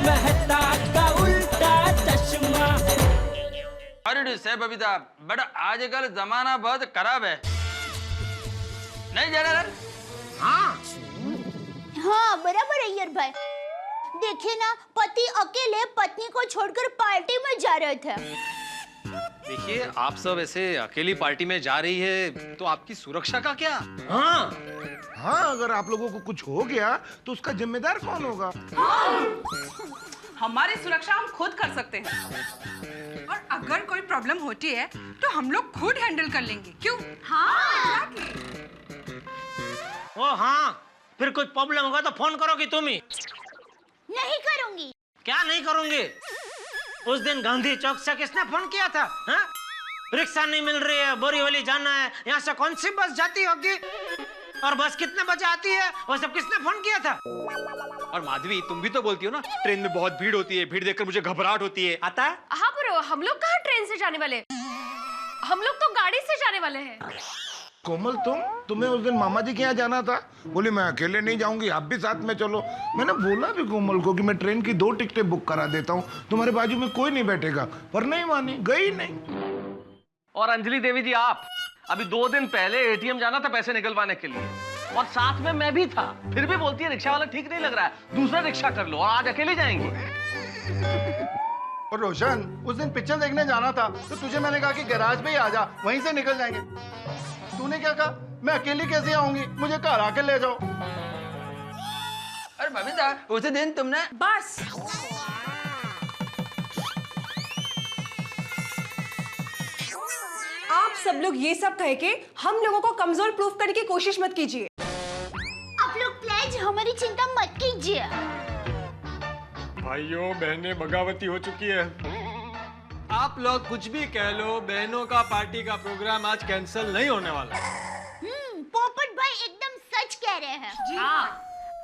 मेहता का उल्टा चश्मा। अरे से बबीता, बट आजकल जमाना बहुत खराब है, नहीं जाना? हाँ बराबर है यार भाई। देखिए ना, पति अकेले पत्नी को छोड़कर पार्टी में जा रहे थे। देखिए, आप सब ऐसे अकेली पार्टी में जा रही है तो आपकी सुरक्षा का क्या? हाँ, अगर आप लोगों को कुछ हो गया तो उसका जिम्मेदार कौन होगा? हमारी सुरक्षा हम खुद कर सकते हैं, और अगर कोई प्रॉब्लम होती है तो हम लोग खुद हैंडल कर लेंगे, क्यों? हाँ ओ हाँ, फिर कुछ प्रॉब्लम होगा तो फोन करोगी तुम ही? नहीं करूंगी। क्या नहीं करूंगी? उस दिन गांधी चौक से किसने फोन किया था? हाँ? रिक्शा नहीं मिल रही है, बोरीवली जाना है, यहाँ से कौन सी बस जाती होगी, और बस कितने बजे आती है, वो सब किसने फोन किया था? और माधवी, तुम भी तो बोलती हो ना, ट्रेन में बहुत भीड़ होती है, भीड़ देखकर मुझे घबराहट होती है। आता है? हाँ ब्रो, हम लोग कहाँ ट्रेन से जाने वाले, हम लोग तो गाड़ी से जाने वाले हैं। कोमल, तुम्हें उस दिन मामा जी के यहाँ जाना था, बोली मैं अकेले नहीं जाऊंगी, आप भी साथ में चलो। मैंने बोला भी कोमल को कि मैं ट्रेन की 2 टिकटें बुक करा देता हूँ, तुम्हारे बाजू में कोई नहीं बैठेगा, पर नहीं मानी, गई नहीं। और अंजलि देवी जी, आप अभी 2 दिन पहले एटीएम जाना था पैसे निकलवाने के लिए, और साथ में मैं भी था, फिर भी बोलती है रिक्शा वाला ठीक नहीं लग रहा है, दूसरा रिक्शा कर लो, और आज अकेले जाएंगे। और रोशन, उस दिन पिक्चर देखने जाना था तो तुझे मैंने कहा कि गैराज पे ही आ जा, वहीं से निकल जाएंगे। तूने क्या कहा, मैं अकेली कैसे आऊंगी, मुझे घर आके ले जाओ। अरे बबीता, उस दिन तुमने बस आप सब लोग ये सब कह के हम लोगों को कमजोर प्रूफ करने की कोशिश मत कीजिए। आप लोग प्लीज हमारी चिंता मत कीजिए। भाइयों बहनें बगावती हो चुकी है। आप लोग कुछ भी कह लो, बहनों का पार्टी का प्रोग्राम आज कैंसिल नहीं होने वाला। पोपट भाई एकदम सच कह रहे हैं। हाँ,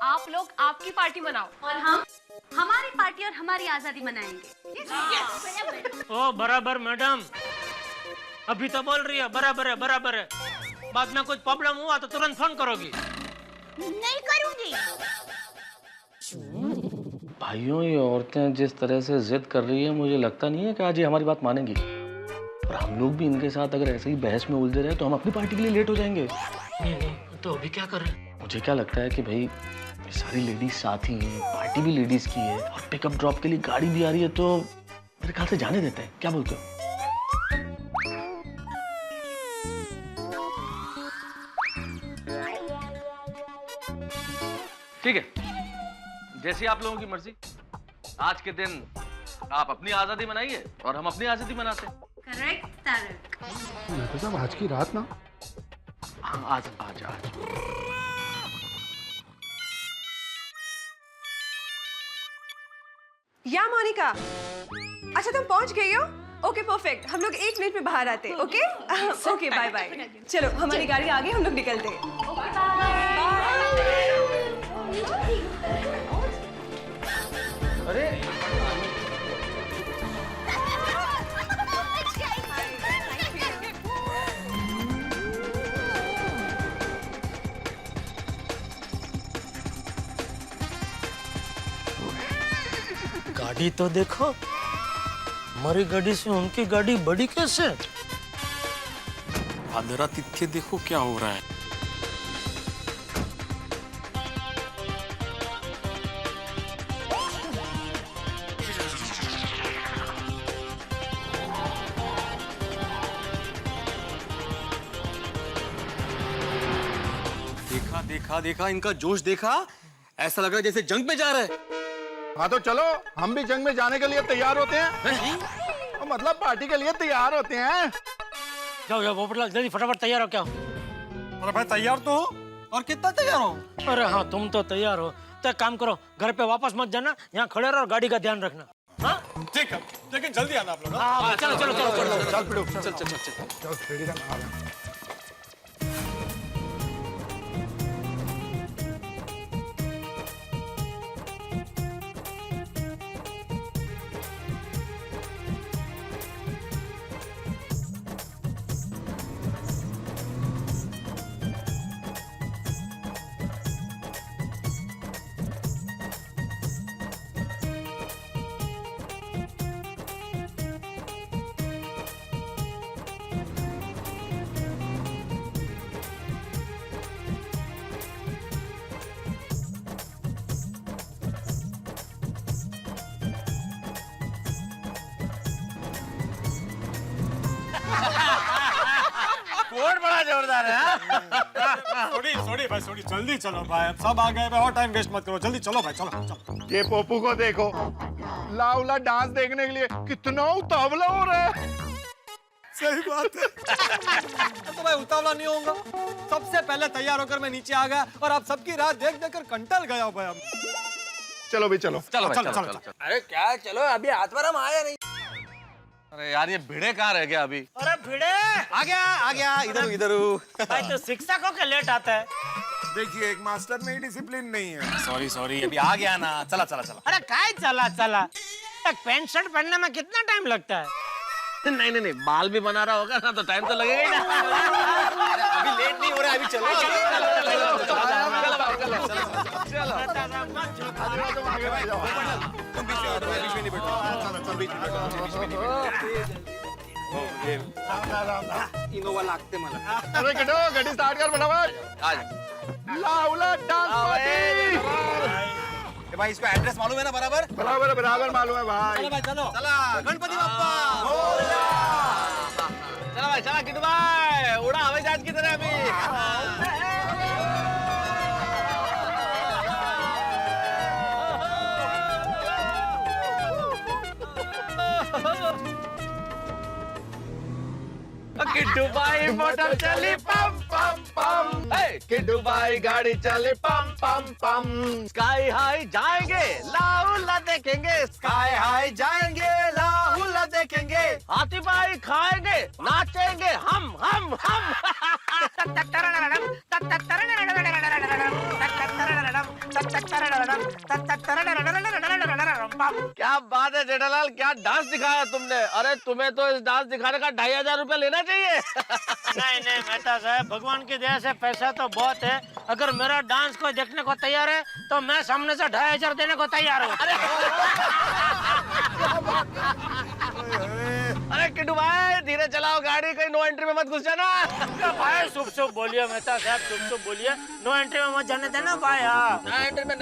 आप लोग आपकी पार्टी मनाओ और हम हमारी पार्टी और हमारी आजादी मनाएंगे। ओ बराबर मैडम, अभी तो बोल रही है बराबर है, बराबर है, बाद में कुछ प्रॉब्लम हुआ तो तुरंत फोन करोगी। नहीं करूंगी। भाइयों, ये औरतें जिस तरह से जिद कर रही है, मुझे लगता नहीं है कि आज ये हमारी बात मानेंगी, और हम लोग भी इनके साथ अगर ऐसे ही बहस में उलझे रहे तो हम अपनी पार्टी के लिए लेट हो जाएंगे। तो अभी क्या करें? मुझे क्या लगता है कि भाई ये सारी लेडीज साथ ही हैं, पार्टी भी लेडीज की है, और पिकअप ड्रॉप के लिए गाड़ी भी आ रही है, तो मेरे ख्याल से जाने देते हैं, क्या बोलते हो? ठीक है, जैसी आप लोगों की मर्जी। आज के दिन आप अपनी आजादी मनाइए और हम अपनी आजादी मनाते हैं। करेक्ट तारक। साहब, आज की रात ना? हाँ, आज आज आज या मोनिका, अच्छा तुम पहुंच गई हो? ओके परफेक्ट, हम लोग 1 मिनट में बाहर आते हैं। Okay okay, bye bye. चलो हमारी गाड़ी आ गई, हम लोग निकलते हैं। अरे गाड़ी तो देखो, हमारी गाड़ी से उनकी गाड़ी बड़ी कैसे? आदरातिथ्य देखो क्या हो रहा है। देखा देखा देखा, इनका जोश देखा, ऐसा लग रहा है जैसे जंग में जा रहे हैं। हाँ तो चलो, हम भी जंग में जाने के लिए तैयार होते हैं। मतलब पार्टी के लिए तैयार होते हैं। जाओ जाओ पोपटलाल, जल्दी फटाफट तैयार हो। क्या? अरे भाई तैयार तो हो, और कितना तैयार हो? अरे हाँ, तुम तो तैयार हो, तो एक काम करो, घर पे वापस मत जाना, यहाँ खड़े रहो और गाड़ी का ध्यान रखना। हाँ ठीक है, लेकिन जल्दी आना आप लोग। हाँ, चलो चलो चलो चलो चल चल चल चल चल। कोट बड़ा जोरदार है। सॉरी भाई सॉरी, जल्दी चलो भाई, अब सब आ गए भाई, और टाइम वेस्ट मत करो, जल्दी चलो भाई, चलो चलो। ये पोपू को देखो, लाउला डांस देखने के लिए कितना उतावला हो रहा है। सही बात है। तो भाई उतावला नहीं होऊंगा, सबसे पहले तैयार होकर मैं नीचे आ गया और आप सबकी राह देख देख कर कंटल गया हूं भाई। अब चलो भाई चलो। चलो भाई, चलो, चलो। अरे क्या चलो, अभी हाथ पर हम आया नहीं। अरे यार ये भिड़े कहाँ रह गया अभी? अरे भिड़े आ गया, इधर भाई तो शिक्षक हो के लेट आता है। देखिए, एक मास्टर में ही डिसिप्लिन नहीं है। सॉरी अभी आ गया ना। चला। अरे काय चला एक पैंट शर्ट पहनने में कितना टाइम लगता है? नहीं, बाल भी बना रहा होगा ना तो टाइम तो लगेगा ही ना। अभी लेट नहीं हो रहा, अभी चलो। इनोवा लागते मला। अरे किटो गाड़ी स्टार्ट कर फटाफट। लाउला डांस पार्टी। भाई इसको एड्रेस मालूम है ना? बराबर मालूम है भाई। चलो भाई चलो। चला गणपति बाप्पा। चला भाई, चला किट्टू भाई, उड़ा हवाई जहाज की तरह अभी। किट्टू भाई मोटर चली पम पम पम, किट्टू भाई गाड़ी चली पम पम पम। स्काई हाई जाएंगे, लाहुला देखेंगे, स्काई हाई जाएंगे, लाहुला देखेंगे। हाथी भाई खाएंगे, नाचेंगे हम। क्या बात है जेठालाल, क्या डांस दिखाया तुमने। अरे तुम्हें तो इस डांस दिखाने का 2500 रुपया लेना चाहिए। नहीं मेहता साहब, भगवान की दया से पैसा तो बहुत है। अगर मेरा डांस कोई देखने को तैयार है तो मैं सामने से 2500 देने को तैयार हूँ। अरे किट्टू भाई धीरे चलाओ गाड़ी, कहीं नो एंट्री में मत घुस जाना। भाई शुभ बोलिए मेहता साहब, शुभ बोलिए। नो एंट्री में मत जाने देना भाई। हाँ नो एंट्री में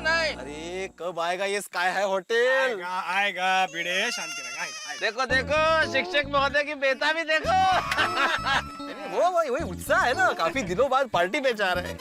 नहीं। अरे कब आएगा ये स्काई हाई होटल? आएगा भिड़े, शांति रखा, आएगा। देखो शिक्षक महोदय की बेटा भी देखो। वो वही उत्साह है ना, काफी दिनों बाद पार्टी पे जा रहे हैं।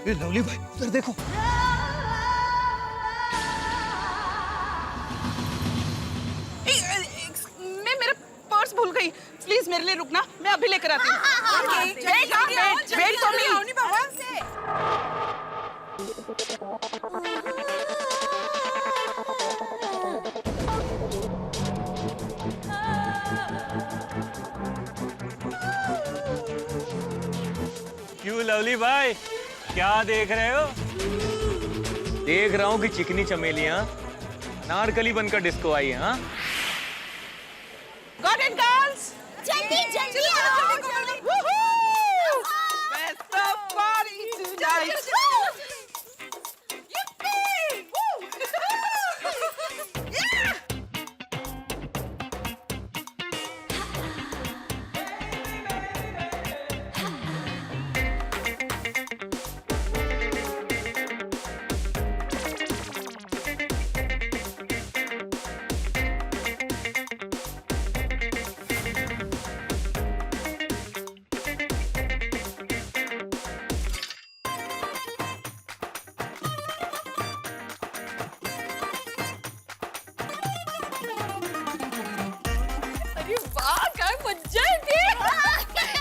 ये लवली भाई उधर देखो। मैं मेरा पर्स भूल गई, प्लीज मेरे लिए रुकना, मैं अभी लेकर आती हूँ। Wait for me. क्यों लवली भाई, क्या देख रहे हो? देख रहा हूँ कि चिकनी चमेलियां नारकली बनकर डिस्को आई है। हाँ गॉट इट गर्ल्स, जल्दी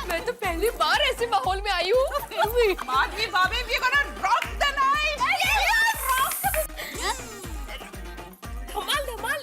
मैं तो पहली बार ऐसे माहौल में आई हूँ। Madhvi, Bobby, we're gonna rock the night. धमाल।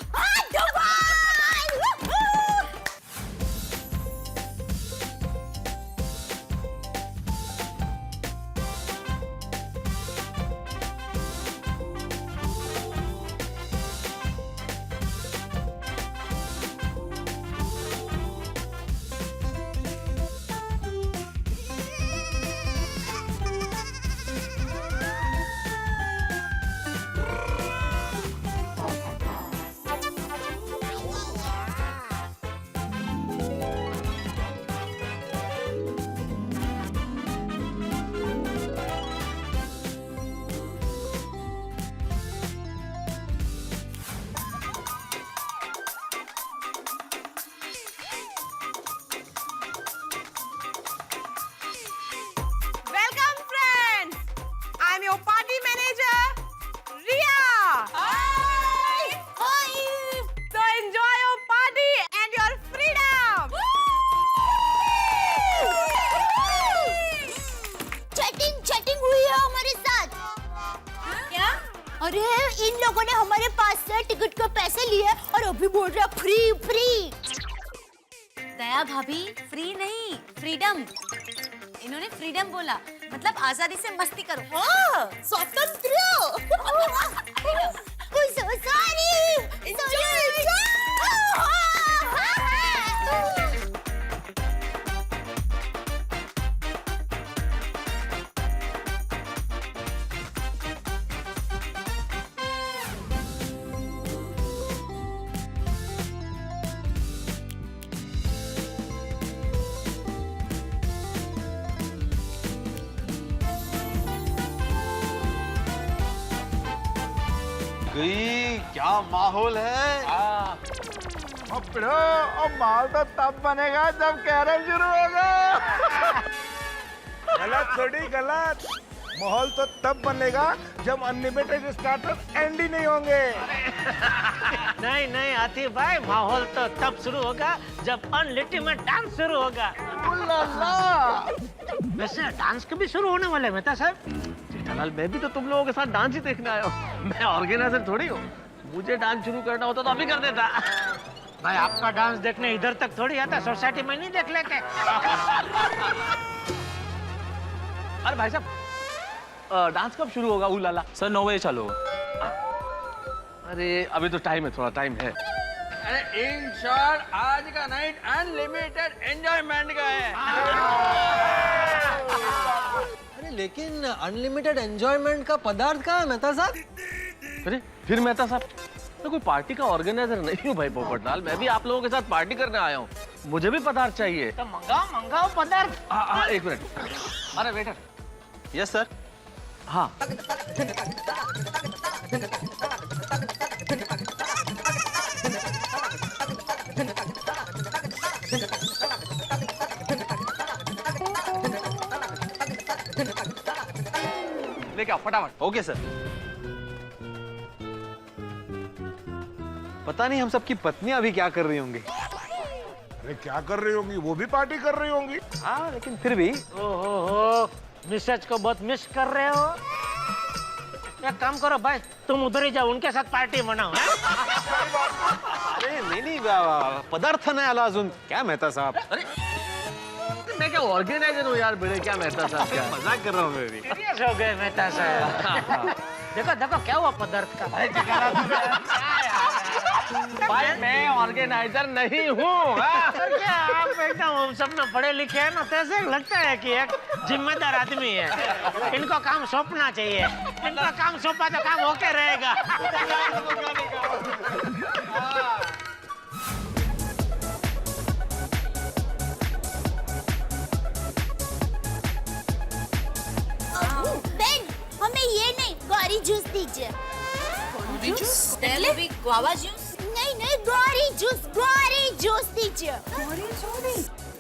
है हमारे साथ। क्या? अरे इन लोगों ने हमारे पास से टिकट के पैसे लिए और अभी बोल रहे फ्री फ्री। दया भाभी, फ्री नहीं, फ्रीडम। इन्होंने फ्रीडम बोला, मतलब आजादी से मस्ती करो। हाँ, स्वतंत्र। गई क्या माहौल है। अब माहौल तो तब बनेगा जब कैरम शुरू होगा। गलत थोड़ी गलत, माहौल तो तब बनेगा जब अनलिमिटेड स्टार्टर एंड ही नहीं होंगे। नहीं नहीं आतिफ भाई, माहौल तो तब शुरू होगा जब अनलिमिटेड डांस शुरू होगा। वैसे डांस कभी शुरू होने वाले मेहता साहब? जेठालाल, मैं भी तो तुम लोगों के साथ डांस ही देखने आया हूँ। मैं ऑर्गेनाइजर थोड़ी हूँ। मुझे डांस शुरू करना होता तो अभी कर देता। भाई आपका डांस देखने इधर तक थोड़ी आता, सोसाइटी में नहीं देख लेते। अरे भाई साहब, डांस कब शुरू होगा? उलाला सर 9 बजे चालू। अरे अभी तो टाइम है, थोड़ा टाइम है। अरे इन शॉर्ट आज का नाइट अनलिमिटेड एंजॉयमेंट का है। अरे लेकिन अनलिमिटेड एंजॉयमेंट का पदार्थ कहाँ है मेहता साहब? अरे फिर मेहता साहब, मैं कोई पार्टी का ऑर्गेनाइजर नहीं हूँ भाई पोपटलाल। मैं भी आप लोगों के साथ पार्टी करने आया हूँ। मुझे भी पदार्थ चाहिए। तो मंगाओ पदार्थ। एक मिनट। अरे वेटर। Yes sir. हाँ, लेके आओ फटाफट। Okay sir. पता नहीं हम सबकी पत्नियां अभी क्या कर रही होंगी। अरे क्या कर रही होंगी? वो भी पार्टी कर रही होंगी। हाँ, लेकिन फिर भी। ओहो, मिसेज को बहुत मिस कर रहे हो। एक काम करो भाई, तुम उधर ही जाओ, उनके साथ पार्टी मनाओ। अरे नहीं पदार्थ नाही आला अजून। क्या मेहता साहब? अरे मैं क्या ऑर्गेनाइजर हूँ यार, बड़े क्या मेहता साहब क्या। मजाक कर रहा हूँ मैं भी। सीरियस हो गए मेहता साहब। देखो देखो क्या हुआ पदार्थ का। भाई मैं ऑर्गेनाइजर नहीं हूँ। क्या आप एकदम हम सब में पढ़े लिखे हैं ना, तैसे लगता है कि एक जिम्मेदार आदमी है। इनको काम सौंपना चाहिए। इनको काम सौंपा तो काम होके रहेगा। बेन, हमें ये नहीं, गौरी जूस दीजिए। भी गुआवा जूस? नहीं, गौरी जूस दीजिए।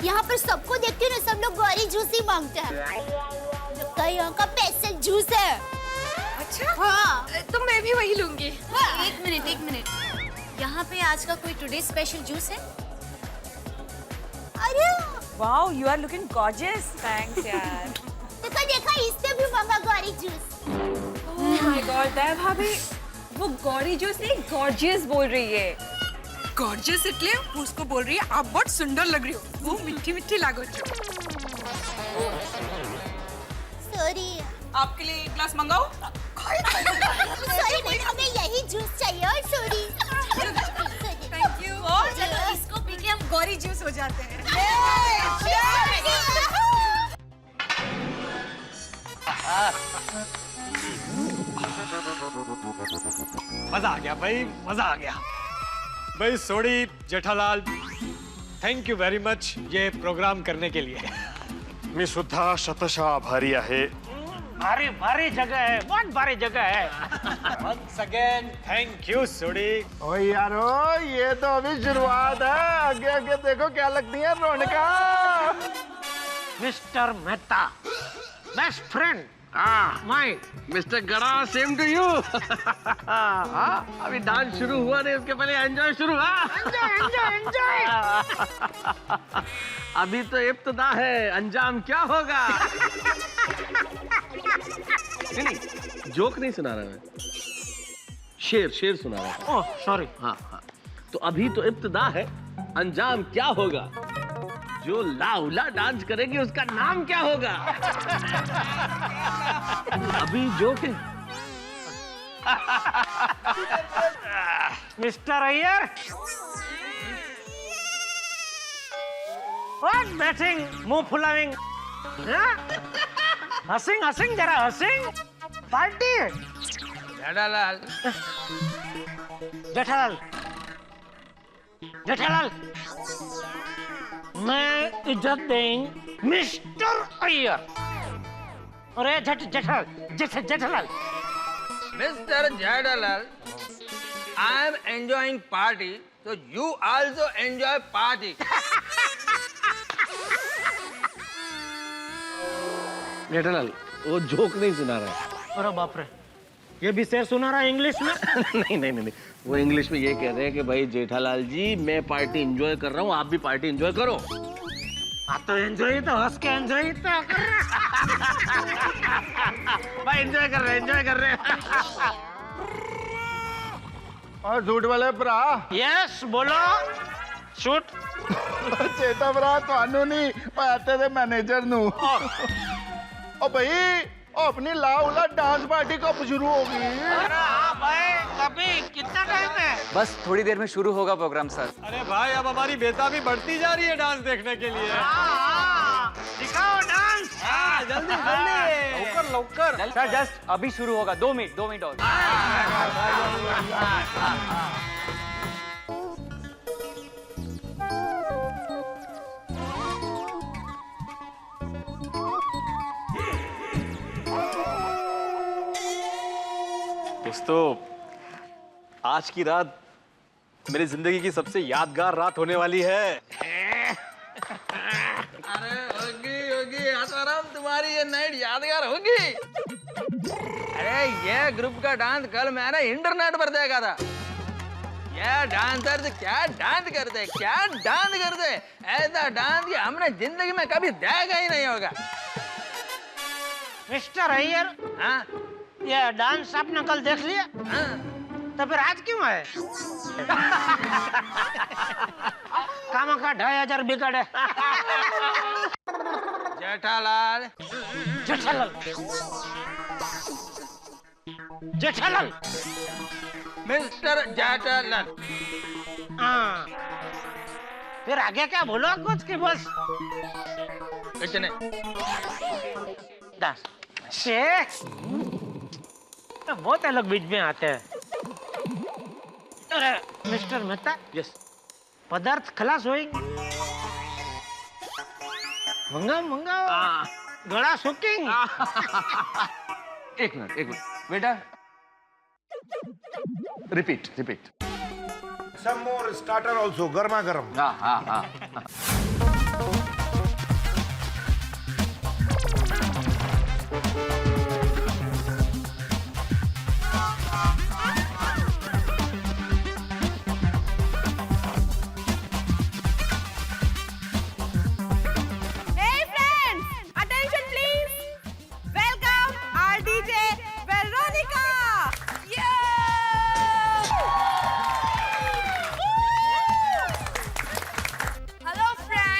यहाँ पर सबको देखते हो ना, सब लोग गौरी जूस ही मांगते हैं। लगता है यहाँ का स्पेशल जूस है। अच्छा हाँ, तो मैं भी वही लूंगी। हाँ। एक मिनट, यहाँ पे आज का कोई टुडे स्पेशल जूस है? अरे wow, you are looking gorgeous. Thanks यार। देखा इससे भी मांगा Gauri juice. Oh my god, Daya भाभी वो गौरी जूस नहीं गॉर्जियस बोल रही है। गॉर्जियस એટલે वो उसको बोल रही है आप बहुत सुंदर लग रही हो, वो मीठी मीठी लागो छो। सॉरी, आपके लिए एक ग्लास मंगाओ। सॉरी नहीं, हमें यही जूस चाहिए। और सॉरी। Thank you. चलो इसको पी के हम गौरी जूस हो जाते हैं। मजा आ गया भाई, मजा आ गया भाई। Sodhi Jethalal, thank you very much ये प्रोग्राम करने के लिए। मी सुद्धा शतशः आभारी आहे। भारी जगह है, बहुत भारी जगह है। Once again, thank you सोडी। ओ यारो, ये तो अभी शुरुआत है। आगे आगे देखो क्या लगती है रौनका। Mister Mehta, best friend. My mister Gada, same to you. अभी डांस शुरू हुआ नहीं, उसके पहले एंजॉय शुरू हुआ। एंजॉय। अभी तो इब्तिदा है, अंजाम क्या होगा? नहीं, जोक नहीं सुना रहा मैं, शेर सुना रहा था। Oh sorry. हाँ हाँ, तो अभी तो इब्तिदा है, अंजाम क्या होगा? जो लाउला डांस करेगी उसका नाम क्या होगा? अभी जोक है। मिस्टर अय्यर, व्हाट बैटिंग, मुंह फुलाविंग, हसिंग हसिंग जरा हसिंग, पार्टी है। जेठालाल, जेठालाल, जेठालाल, मैं इज्जत दें मिस्टर अय्यर। अरे Jethalal, Mr. Jadalal, I am enjoying party, so you also enjoy party. Jethalal, वो जोक नहीं सुना रहा है। अरे बाप रे, ये भी शेर सुना रहा है इंग्लिश में? नहीं, वो इंग्लिश में ये कह रहे हैं कि भाई जेठालाल जी, मैं पार्टी एंजॉय कर रहा हूँ, आप भी पार्टी एंजॉय करो। हाँ तो एंजॉय तो हंस के एंजॉय तो कर रहे भाई एंजॉय कर रहे हैं। और झूठ वाले भरा, यस बोलो, शूट। चेता भरा ਤੁਹਾਨੂੰ ਨਹੀਂ ਆਤੇ ਦੇ मैनेजर नु। ओ भाई, ओ अपनी लाउला डांस पार्टी कब शुरू होगी? अरे हाँ भाई, अभी कितना टाइम है? बस थोड़ी देर में शुरू होगा प्रोग्राम सर। अरे भाई, अब हमारी बेताबी बढ़ती जा रही है डांस देखने के लिए। हाँ, दिखाओ डांस। हाँ, जल्दी लवकर। सर जस्ट अभी शुरू होगा, 2 मिनट और। दोस्तों, आज की रात मेरी जिंदगी की सबसे यादगार रात होने वाली है। अरे होगी आसाराम, तुम्हारी ये नाइट यादगार होगी। अरे ये ग्रुप का डांस कल मैंने इंटरनेट पर देखा था। ये डांसर्स क्या डांस करते, ऐसा डांस ये हमने जिंदगी में कभी देखा ही नहीं होगा। मिस्टर अय्यर, हाँ ये डांस आपने कल देख लिया? हाँ, तो फिर आज क्यों आए? काम का 2500 बिगड़ है। जेठालाल, मिस्टर जेठालाल। हाँ, फिर आगे क्या बोलो कुछ की बस इतने डांस से तो बहुत लोग बीच में आते हैं। अरे मिस्टर मेहता, यस, पदार्थ खलास होएंगे, मंगा गला सुकिंग। एक मिनट बेटा, repeat. Some more starter also, गर्मा गर्म। हाँ। Hey friends, attention please. Welcome our DJ Veronica. Hello friends.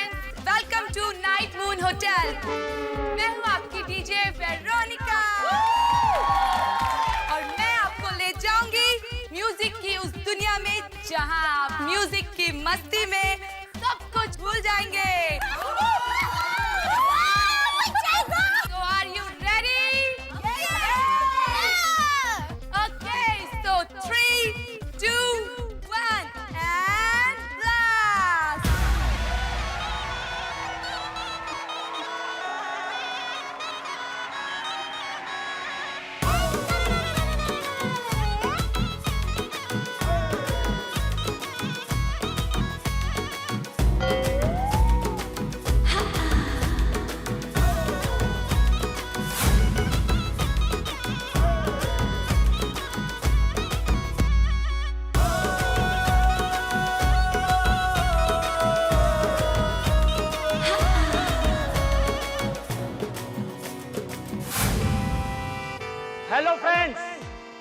Hello friends,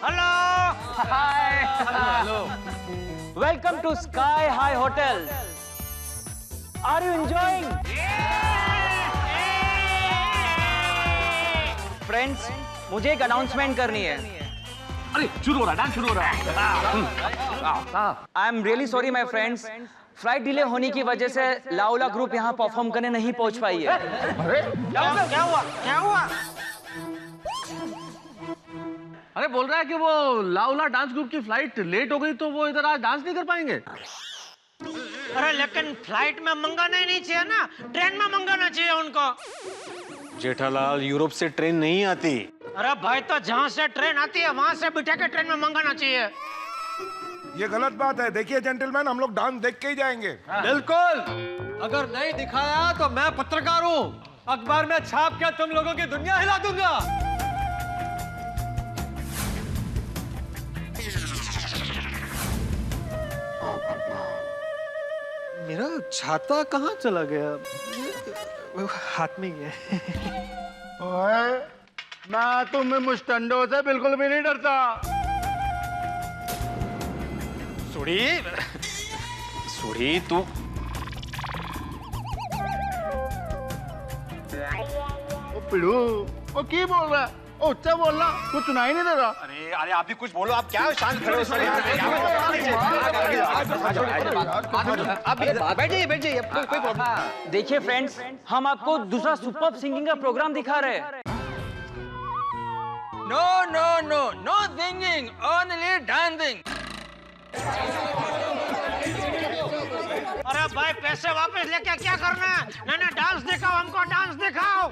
hello hi, hello. Welcome to Sky High Hotel. Are you enjoying? Friends, मुझे एक अनाउंसमेंट करनी है। अरे शुरू हो रहा है, डांस शुरू हो रहा है। I am really sorry my friends, flight delay होने की वजह से लाउला ग्रुप यहाँ परफॉर्म करने नहीं पहुंच पाई है। क्या हुआ? क्या हुआ? अरे बोल रहा है कि वो लाउला डांस ग्रुप की फ्लाइट लेट हो गई तो वो इधर आज डांस नहीं कर पाएंगे। अरे लेकिन फ्लाइट में मंगाना ही नहीं चाहिए ना, ट्रेन में मंगाना चाहिए उनको। जेठालाल, यूरोप से ट्रेन नहीं आती। अरे भाई, तो जहाँ से ट्रेन आती है वहाँ से बिठा के ट्रेन में मंगाना चाहिए। ये गलत बात है। देखिए जेंटलमैन, हम लोग डांस देख के ही जाएंगे। बिल्कुल, अगर नहीं दिखाया तो मैं पत्रकार हूँ, अखबार में छाप के तुम लोगों की दुनिया हिला दूंगा। मेरा छाता कहाँ चला गया? हाथ में ही है। ओए, मैं तुम मुस्टंडों से बिल्कुल भी नहीं डरता। सुड़ी तू ओ पिड़ू, ओ की बोल रहा है? ओ अच्छा बोल रहा, कुछ सुनाई नहीं दे रहा। अरे अरे आप भी कुछ बोलो। आप क्या शांत खड़े हो? बैठिए बैठिए, कोई प्रॉब्लम। देखिए फ्रेंड्स, हम आपको दूसरा सुपर सिंगिंग का प्रोग्राम दिखा रहे हैं। No no no no singing, only dancing. अरे भाई, पैसे वापस लेके क्या करना है? ना डांस दिखाओ, हमको डांस दिखाओ।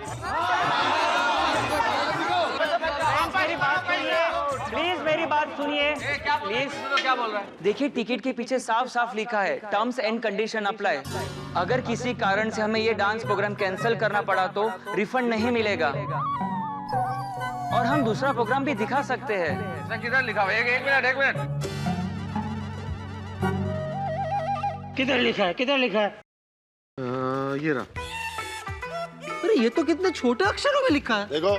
प्लीज मेरी बात सुनिए। प्लीज, क्या बोल रहा है? देखिए टिकट के पीछे साफ साफ लिखा है टर्म्स एंड कंडीशन अप्लाई। अगर किसी कारण से हमें ये डांस प्रोग्राम कैंसिल करना पड़ा तो रिफंड नहीं मिलेगा, और हम दूसरा प्रोग्राम भी दिखा सकते हैं। किधर लिखा हुआ? एक मिनट। किधर लिखा है? किधर लिखा है? ये रहा। अरे ये तो कितने छोटे अक्षरों में लिखा है। देखो,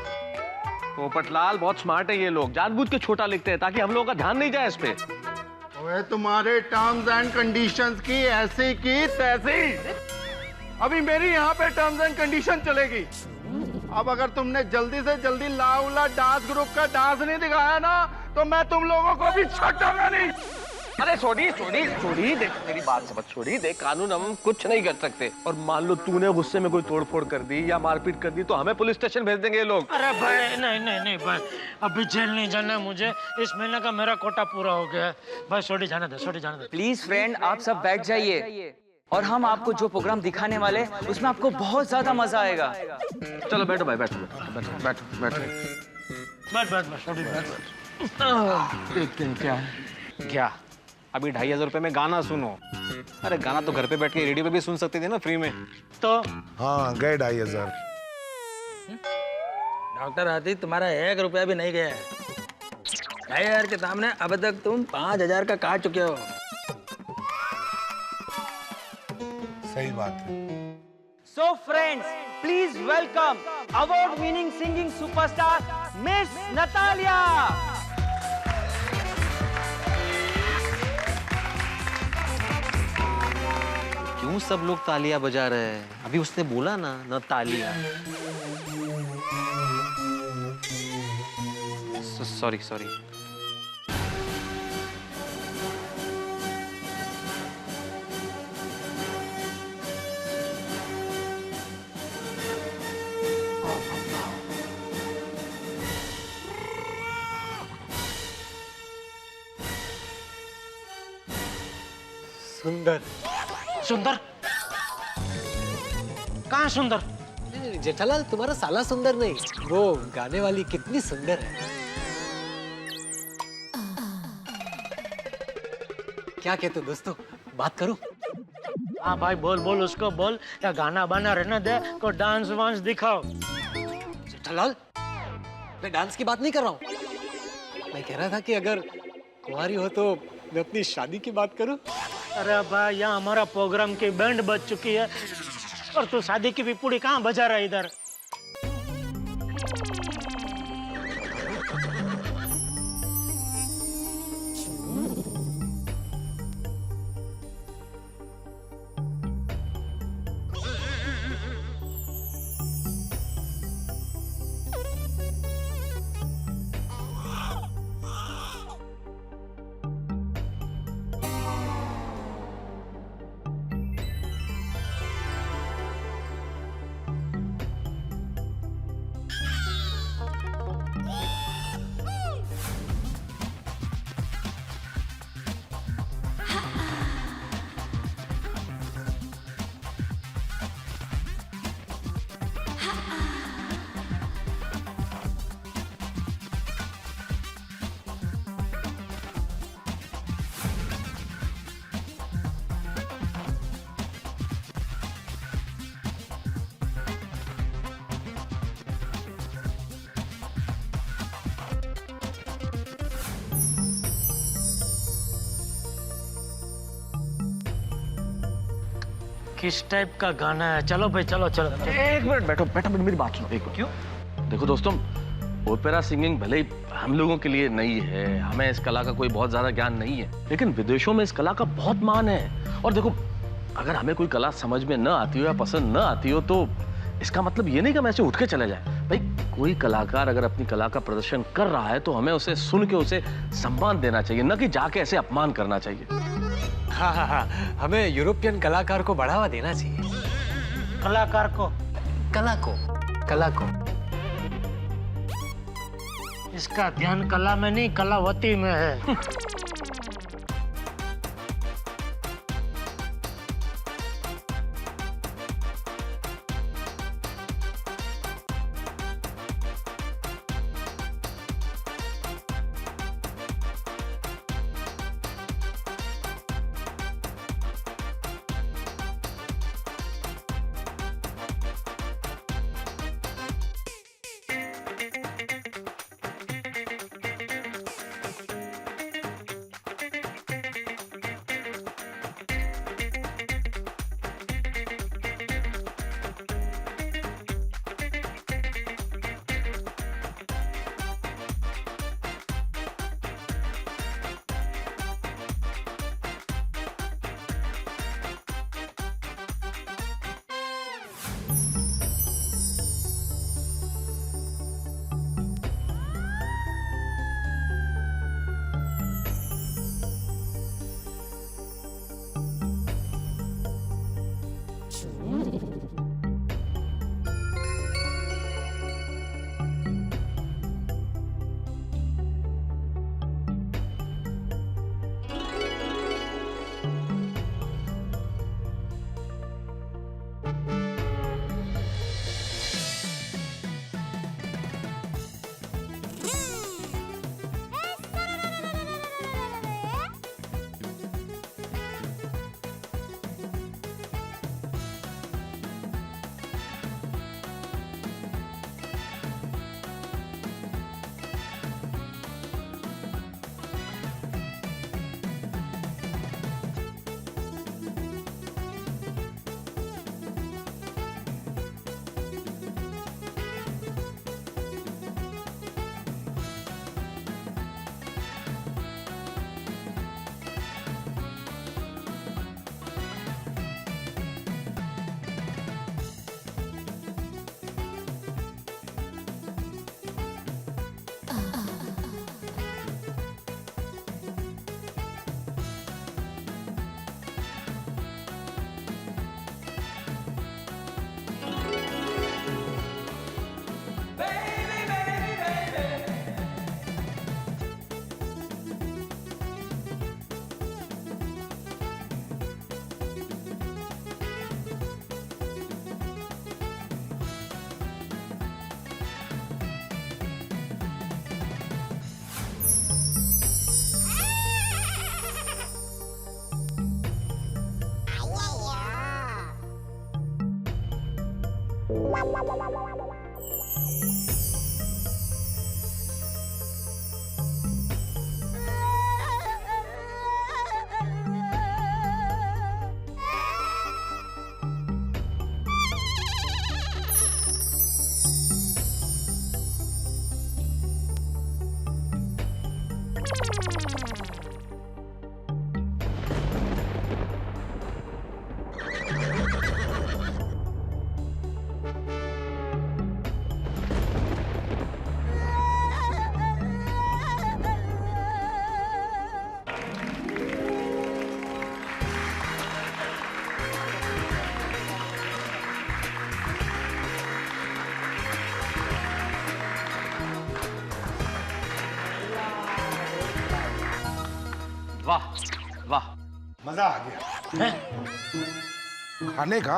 पोपटलाल बहुत स्मार्ट है ये लोग, जानबूझ के छोटा लिखते हैं ताकि हम लोगों का ध्यान नहीं जाए इस पे। ओए तुम्हारे टर्म्स एंड कंडीशंस की ऐसी की तैसी। अभी मेरी यहाँ पे टर्म्स एंड कंडीशन चलेगी। अब अगर तुमने जल्दी से जल्दी लाउला डांस ग्रुप का डांस नहीं दिखाया ना, तो मैं तुम लोगों को भी छोड़ूंगा नहीं। अरे छोड़ी देख मेरी बात समझ। छोड़ी देख, कानून हम कुछ नहीं कर सकते, और मान लो तूने गुस्से में कोई तोड़फोड़ कर दी या मारपीट कर दी तो हमें पुलिस स्टेशन भेज देंगे ये लोग। अरे भाई, नहीं भाई, अभी जेल नहीं जाना है मुझे। इस महीने का मेरा कोटा पूरा हो गया है भाई। छोड़ी जाने दे। प्लीज फ्रेंड, आप सब बैठ जाइए, और हम आपको जो प्रोग्राम दिखाने वाले उसमें आपको बहुत ज्यादा मजा आएगा। चलो बैठो भाई, बैठो। बैठ। देखते हैं क्या है। क्या अभी 2500 रुपए में गाना सुनो? अरे गाना तो घर पे बैठ के रेडियो पे भी सुन सकते थे ना, फ्री में। तो हाँ, गए 2500। डॉक्टर हाथी, तुम्हारा 1 रुपया भी नहीं गया है। 2000 के सामने अब तक तुम 5000 का काट चुके हो। सही बात है। So friends, please welcome award-winning singing superstar Miss Natalia. क्यों सब लोग तालियां बजा रहे हैं? अभी उसने बोला ना, न तालियां। सॉरी। सुंदर? कहाँ सुंदर? जेठालाल, तुम्हारा साला सुंदर नहीं, वो गाने वाली कितनी सुंदर है। क्या कहते हो दोस्तों, बात करो? हाँ भाई, बोल उसको बोल, या गाना बाना रहने दे, को डांस वांस दिखाओ। जेठालाल, मैं डांस की बात नहीं कर रहा हूँ। मैं कह रहा था कि अगर कुंवारी हो तो मैं अपनी शादी की बात करूं। अरे भाई, यहाँ हमारा प्रोग्राम की बैंड बज चुकी है और तू शादी की पिपुड़ी कहाँ बजा रहा है इधर? किस टाइप का गाना है? चलो भाई चलो चलो। एक मिनट बैठो बैठो, मेरी बात सुनो एक मिनट। क्यों? देखो दोस्तों, ओपेरा सिंगिंग भले ही हम लोगों के लिए नई है, हमें इस कला का कोई बहुत ज्यादा ज्ञान नहीं है, लेकिन विदेशों में इस कला का बहुत मान है। और देखो, अगर हमें कोई कला समझ में न आती हो या पसंद न आती हो तो इसका मतलब ये नहीं कि हम ऐसे उठ के चले जाए। भाई कोई कलाकार अगर अपनी कला का प्रदर्शन कर रहा है तो हमें उसे सुन के उसे सम्मान देना चाहिए, न कि जाके ऐसे अपमान करना चाहिए। हाँ हाँ हाँ, हमें यूरोपियन कलाकार को बढ़ावा देना चाहिए। कलाकार को? कला को। इसका ध्यान कला में नहीं कलावती में है। वाह वाह, मजा आ गया। खाने का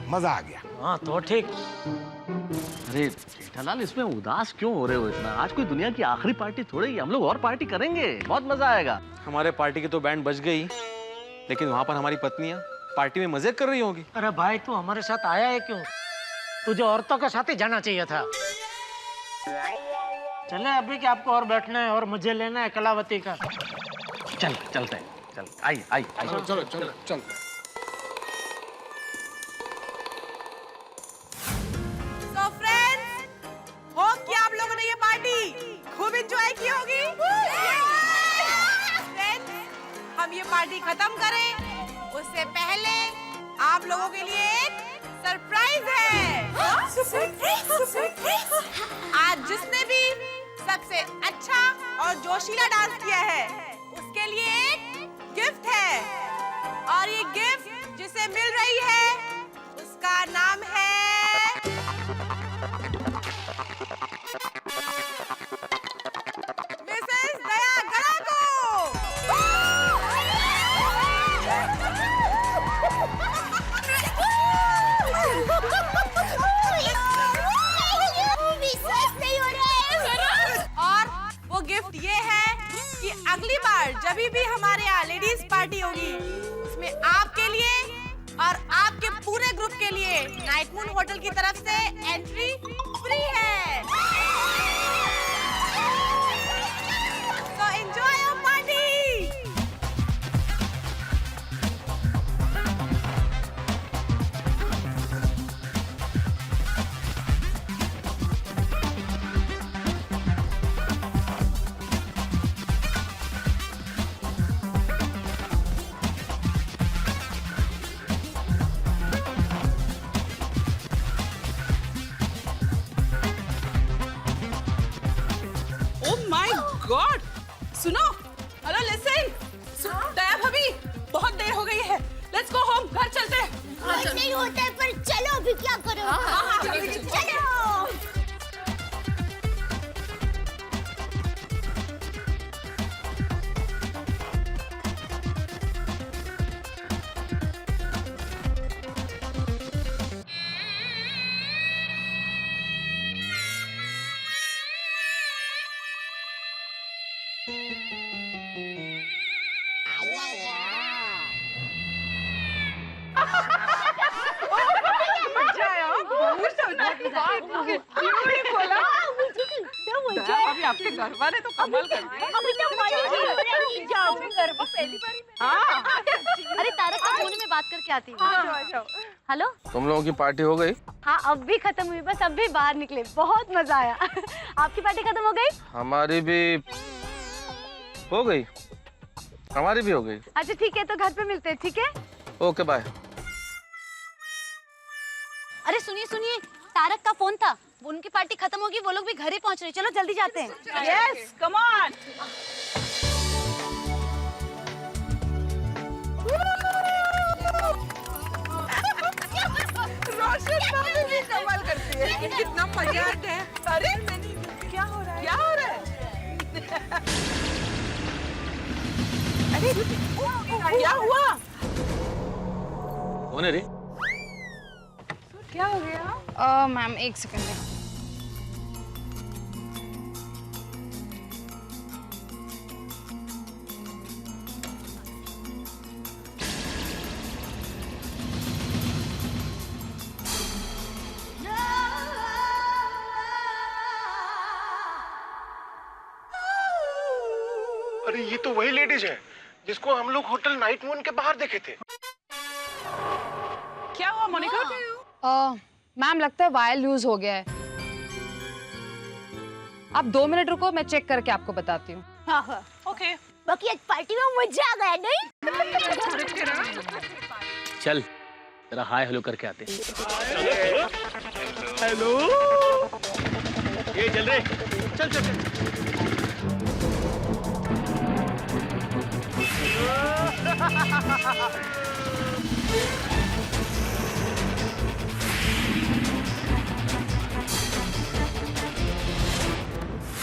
मजा आ गया। हाँ तो ठीक। अरे जेठालाल, इसमें उदास क्यों हो रहे हो इतना? आज कोई दुनिया की आखिरी पार्टी थोड़ी, हम लोग और पार्टी करेंगे, बहुत मजा आएगा। हमारे पार्टी की तो बैंड बज गई, लेकिन वहाँ पर हमारी पत्नियाँ पार्टी में मजे कर रही होंगी। अरे भाई तू हमारे साथ आया है क्यों? तुझे औरतों के साथ ही जाना चाहिए था। चले अभी कि आपको और बैठना है और मुझे लेना है कलावती का। चल चलते हैं, चल आइए आइए आइए। चलो चलो चलो चलो। पार्टी खत्म करें उससे पहले आप लोगों के लिए एक सरप्राइज है। आज जिसने भी सबसे अच्छा और जोशीला डांस किया है उसके लिए एक गिफ्ट है और ये गिफ्ट जिसे मिल रही है उसका नाम है मिसेस दया गराको। विश्वास नहीं हो रहा है। और वो गिफ्ट ये है कि अगली बार जब भी हमारे यहाँ लेडीज पार्टी होगी उसमें आपके लिए और आपके पूरे ग्रुप के लिए नाइट मून होटल की तरफ से एंट्री फ्री है। तो एंजॉय योर पार्टी। गॉड सुनो हेलो लिसन दया भाभी बहुत देर हो गई है लेट्स गो होम घर चलते हैं। नहीं होता है पर चलो अभी क्या करो। चलो आपके घर वाले तो कमाल कर दिए। अभी तो गरबा पहली बारी में। हाँ। अरे तारक का फोन में बात करके आती हूँ। हेलो तुम लोगों की पार्टी हो गई? हाँ अब भी खत्म हुई, बस अब भी बाहर निकले, बहुत मजा आया। आपकी पार्टी खत्म हो गई? हमारी भी हो गई, हमारी भी हो गई। अच्छा ठीक है, तो घर पे मिलते हैं, ठीक है? Okay bye. अरे सुनिए सुनिए, तारक का फोन था, उनकी पार्टी खत्म होगी, वो लोग भी घर ही पहुंच रहे, चलो जल्दी जाते हैं। Yes come on. रोशन भाभी भी कमाल करती है, कितना मजा आता है। अरे क्या हो रहा है? क्या हो रहा है? अरे क्या हुआ? कौन है रे? क्या हो गया? मैम एक सेकंड। अरे ये तो वही लेडीज है जिसको हम लोग होटल नाइट मून के बाहर देखे थे। क्या हुआ मोनिका? मैम लगता है वायर लूज हो गया है। आप 2 मिनट रुको, मैं चेक करके आपको बताती हूँ। हाँ हाँ ओके। बाकी आज पार्टी में मजा आ गया नहीं? चल जरा हाय हेलो करके आते। हेलो ये चल रे, चल चल चल।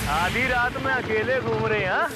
आधी रात में अकेले घूम रहे हैं हाँ?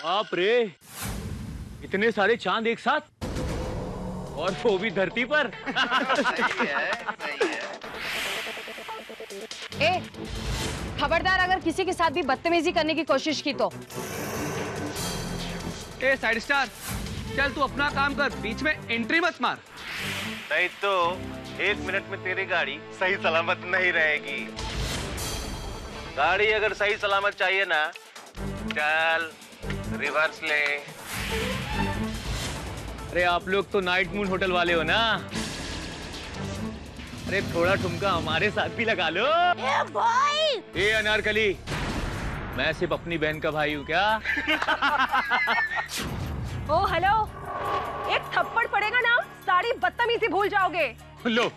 बाप रे, इतने सारे चांद एक साथ, और वो भी धरती पर। सही है, सही है। ए, खबरदार अगर किसी के साथ भी बदतमीजी करने की कोशिश की तो। ए साइड स्टार, चल तू अपना काम कर, बीच में एंट्री मत मार। नहीं तो 1 मिनट में तेरी गाड़ी सही सलामत नहीं रहेगी। गाड़ी अगर सही सलामत चाहिए ना, चल रिवर्स ले। अरे आप लोग तो नाइट मून होटल वाले हो ना, अरे थोड़ा ठुमका हमारे साथ भी लगा लो। ए भाई! ए अनारकली, मैं सिर्फ अपनी बहन का भाई हूँ क्या? ओ हेलो, एक थप्पड़ पड़ेगा ना, सारी बदतमीजी भूल जाओगे। लो,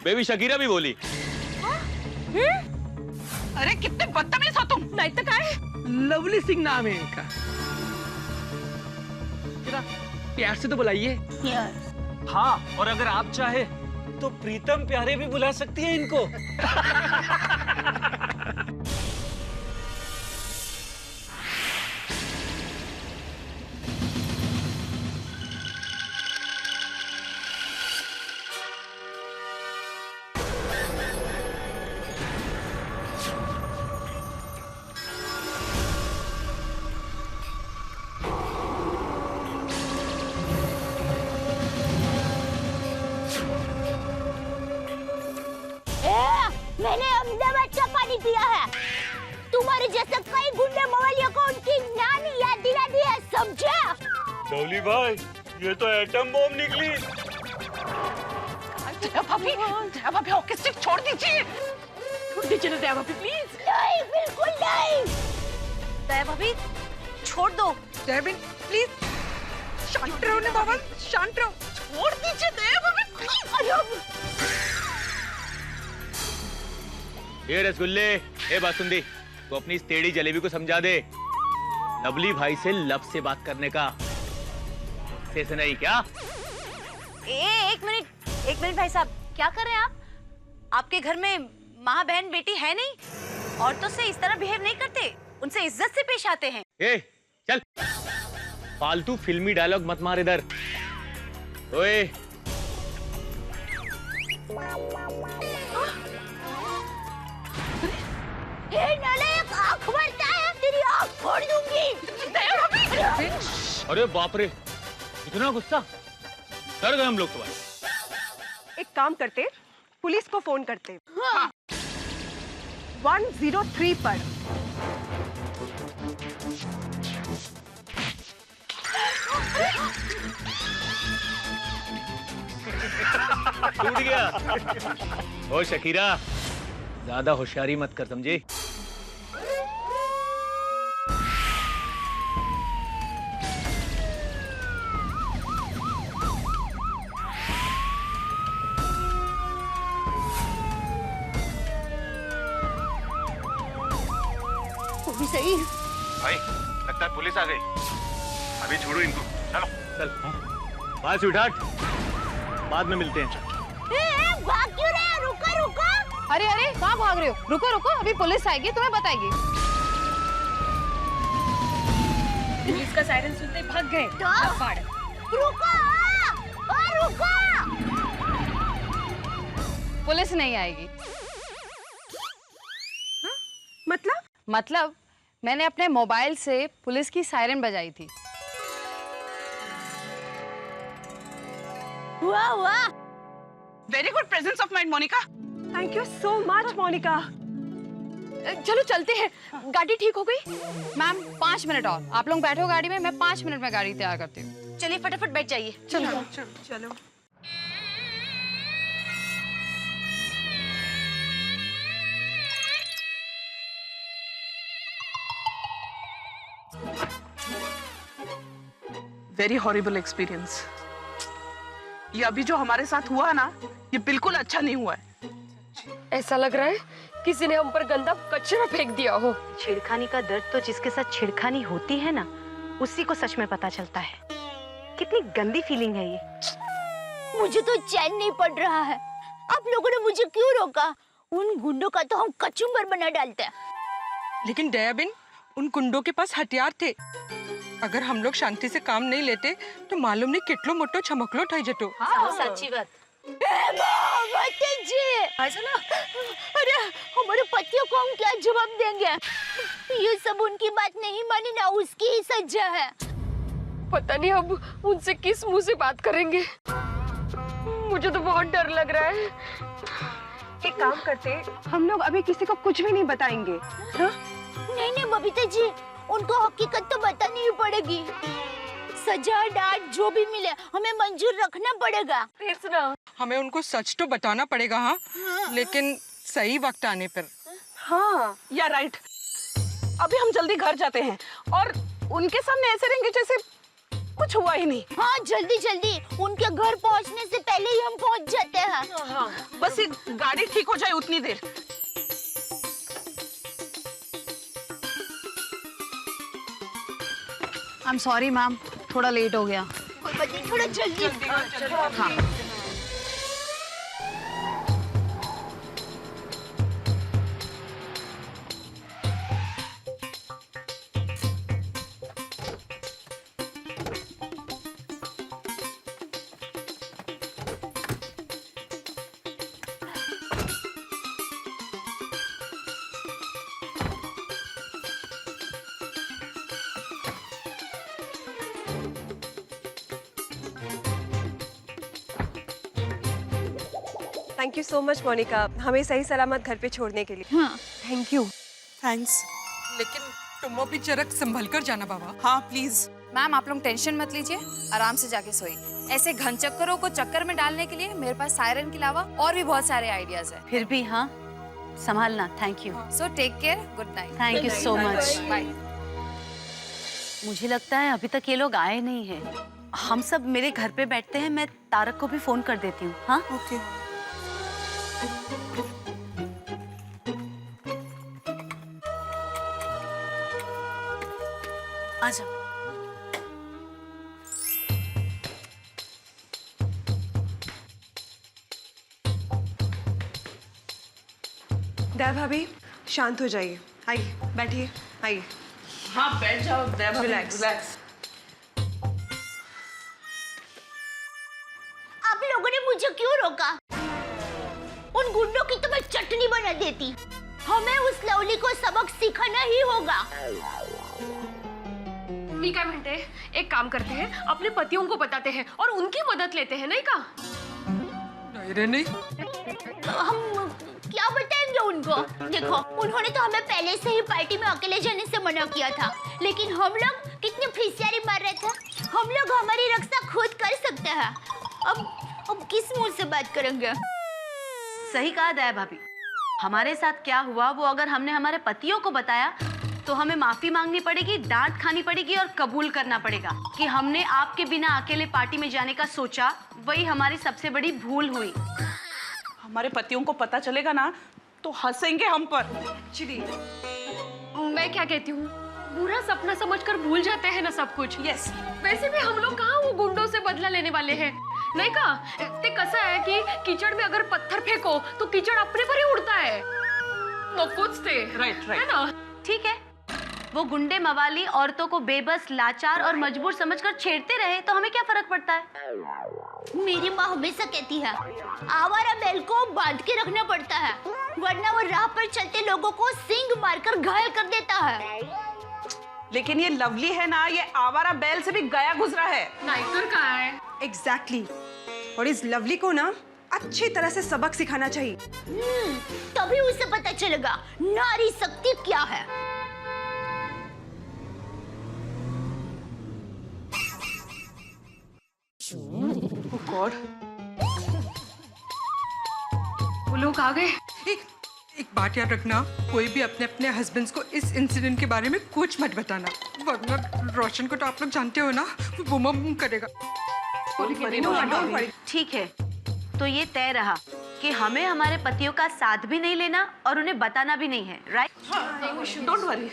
बेबी शकीरा भी बोली। अरे कितने बदतमीज हो तुम। नहीं तो क्या है? लवली सिंह नाम है इनका। जरा प्यार से तो बुलाइए। हाँ, और अगर आप चाहे तो प्रीतम प्यारे भी बुला सकती है इनको। मैंने अहमदाबाद का पानी पिया है। तुम्हारे जैसे कई गुंडे मवालियों को उनकी नानी याद दिला दी है, समझा? डोली भाई, ये तो एटम बम निकली। दया भाभी हॉकी स्टिक छोड़ दीजिए। छोड़ दीजिए ना दया भाभी प्लीज। नहीं, बिल्कुल नहीं। दया भाभी छोड़ दो। दया प्लीज शांत रहो ना बाबा, शांत रहो। छोड़ दीजिए दया भाभी प्लीज। ये रसगुल्ले, ए बासुंदी, तो अपनी इस टेढ़ी जलेबी को समझा दे, लवली भाई से लब से बात करने का से नहीं क्या? एक मिनट भाई साहब, क्या कर रहे हैं आप? आपके घर में माँ बहन बेटी है नहीं? औरतों से इस तरह बिहेव नहीं करते, उनसे इज्जत से पेश आते हैं। ए, चल, फालतू फिल्मी डायलॉग मत मार इधर। ओए, नालायक, आँख मरता है, तेरी आँख फोड़ दूंगी। दया भाभी! अरे बाप रे, इतना गुस्सा, डर गए हम लोग तुम्हारे। एक काम करते, पुलिस को फोन करते। हाँ। 103 पर। टूट गया। ओ शकीरा, ज्यादा होशियारी मत कर, समझी? भी सही। भाई, लगता है पुलिस आ गई। अभी छोड़ो इनको, चलो। चल, बाल से उठाट, बाद में मिलते हैं। भाग क्यों रहे हैं? रुको रुको। अरे अरे, कहाँ भाग रहे हो? रुको रुको, अभी पुलिस आएगी, तुम्हें बताएगी। पुलिस का सायरन सुनते ही भाग गए। रुको, रुको। पुलिस नहीं आएगी। मतलब मैंने अपने मोबाइल से पुलिस की सायरन बजाई थी। वाह वाह, very good presence of mind Monika. Thank you so much Monika. चलो चलते हैं, गाड़ी ठीक हो गई? मैम 5 मिनट और, आप लोग बैठो गाड़ी में, मैं 5 मिनट में गाड़ी तैयार करती हूँ। चलिए फटाफट बैठ जाइए। चलो चलो। Very horrible experience. ये अभी जो हमारे साथ हुआ ना, ये बिल्कुल अच्छा नहीं हुआ है। ऐसा लग रहा है किसी ने हम पर गंदा कचरा फेंक दिया हो। छेड़खानी का दर्द तो जिसके साथ छेड़खानी होती है ना, उसी को सच में पता चलता है। कितनी गंदी फीलिंग है ये। मुझे तो चैन नहीं पड़ रहा है। आप लोगों ने मुझे क्यों रोका? उन गुंडों का तो हम कचुम्बर बना डालते हैं। लेकिन दयाबिन, उन गुंडों के पास हथियार थे। अगर हम लोग शांति से काम नहीं लेते तो मालूम नहीं कितलो मोटो छमकलो ठई जतो। सच्ची बात। अरे हमारे पतियों को हम क्या जवाब देंगे? ये सब उनकी बात नहीं मानी ना, उसकी ही सजा है। पता नहीं अब उनसे किस मुंह से बात करेंगे। मुझे तो बहुत डर लग रहा है। एक काम करते, हम लोग अभी किसी को कुछ भी नहीं बताएंगे। हाँ? नहीं बबीता जी, उनको हकीकत तो बतानी ही पड़ेगी। सजा डांट जो भी मिले हमें मंजूर रखना पड़ेगा। हमें उनको सच तो बताना पड़ेगा। हाँ, लेकिन सही वक्त आने पर। हाँ, या राइट। अभी हम जल्दी घर जाते हैं और उनके सामने ऐसे रहेंगे जैसे कुछ हुआ ही नहीं। हाँ, जल्दी जल्दी उनके घर पहुंचने से पहले ही हम पहुंच जाते हैं। हाँ, बस ये गाड़ी ठीक हो जाए उतनी देर। आई एम सॉरी मैम, थोड़ा लेट हो गया। कोई बात नहीं, थोड़ा जल्दी। हाँ। Thank you so much Monika, हमें सही सलामत घर पे छोड़ने के लिए। हाँ। Thank you. थैंक्स, लेकिन तुम भी जरा संभल कर जाना बाबा। हाँ प्लीज। मैम आप लोग टेंशन मत लीजिए, आराम से जाके सोइए। ऐसे घन चक्करों को चक्कर में डालने के लिए मेरे पास सायरन के अलावा और भी बहुत सारे आइडियाज हैं। फिर भी हाँ, संभालना। Thank you. So take care, good night. Thank you so much. Bye. मुझे लगता है अभी तक ये लोग आए नहीं हैं। हम सब मेरे घर पे बैठते हैं, मैं तारक को भी फोन कर देती हूँ। हाँ ओके। आजा। दया भाभी शांत हो जाइए, आइए बैठिए, आइए। हाँ बैठ जाओ दया भाभी, रिलैक्स। आप लोगों ने मुझे क्यों रोका? उन गुंडों की तो मैं चटनी बना देती। हमें उस लवली को सबक सिखाना ही होगा। मी काय म्हणते, एक काम करते हैं, अपने पतियों को बताते हैं और उनकी मदद लेते हैं, नहीं का? नहीं रे नहीं। हम क्या बताएंगे उनको? देखो, उन्होंने तो हमें पहले से ही पार्टी में अकेले जाने से मना किया था, लेकिन हम लोग कितनी फिसियारी मार रहे थे। हम लोग हमारी रक्षा खुद कर सकते हैं। अब किस मुंह से बात करेंगे? सही कहा दया भाभी। हमारे साथ क्या हुआ वो अगर हमने हमारे पतियों को बताया तो हमें माफी मांगनी पड़ेगी, डांट खानी पड़ेगी और कबूल करना पड़ेगा कि हमने आपके बिना अकेले पार्टी में जाने का सोचा। वही हमारी सबसे बड़ी भूल हुई। हमारे पतियों को पता चलेगा ना तो हंसेंगे हम पर। चिड़ी, मैं क्या कहती हूँ, बुरा सपना समझकर भूल जाते हैं ना सब कुछ। यस। वैसे भी हम लोग कहाँ वो गुंडों से बदला लेने वाले हैं, नहीं का? ते कसा है कि कीचड़ में अगर पत्थर फेंको तो कीचड़ अपने पर ही उड़ता है। नकोच ते, राइट है ना? ठीक है, वो गुंडे मवाली औरतों को बेबस, लाचार और मजबूर समझकर छेड़ते रहे तो हमें क्या फर्क पड़ता है? मेरी माँ हमेशा कहती है, आवारा बैल को बांध के रखना पड़ता है, वरना वो राह पर चलते लोगों को सींग मारकर घायल कर देता है। लेकिन ये लवली है ना, ये आवारा बैल से भी गया गुजरा है। नाइटर कहाँ है? एग्जैक्टली। और इस लवली को ना अच्छी तरह से सबक सिखाना चाहिए। तभी उसे पता चलेगा नारी शक्ति क्या है। गॉड, वो लोग आ गए। एक बात याद रखना, कोई भी अपने अपने हस्बैंड्स को इस इंसिडेंट के बारे में कुछ मत बताना, वरना रोशन को तो आप लोग जानते हो ना, वो बम करेगा। ठीक है, तो ये तय रहा कि हमें हमारे पतियों का साथ भी नहीं लेना और उन्हें बताना भी नहीं है, राइट? Don't worry.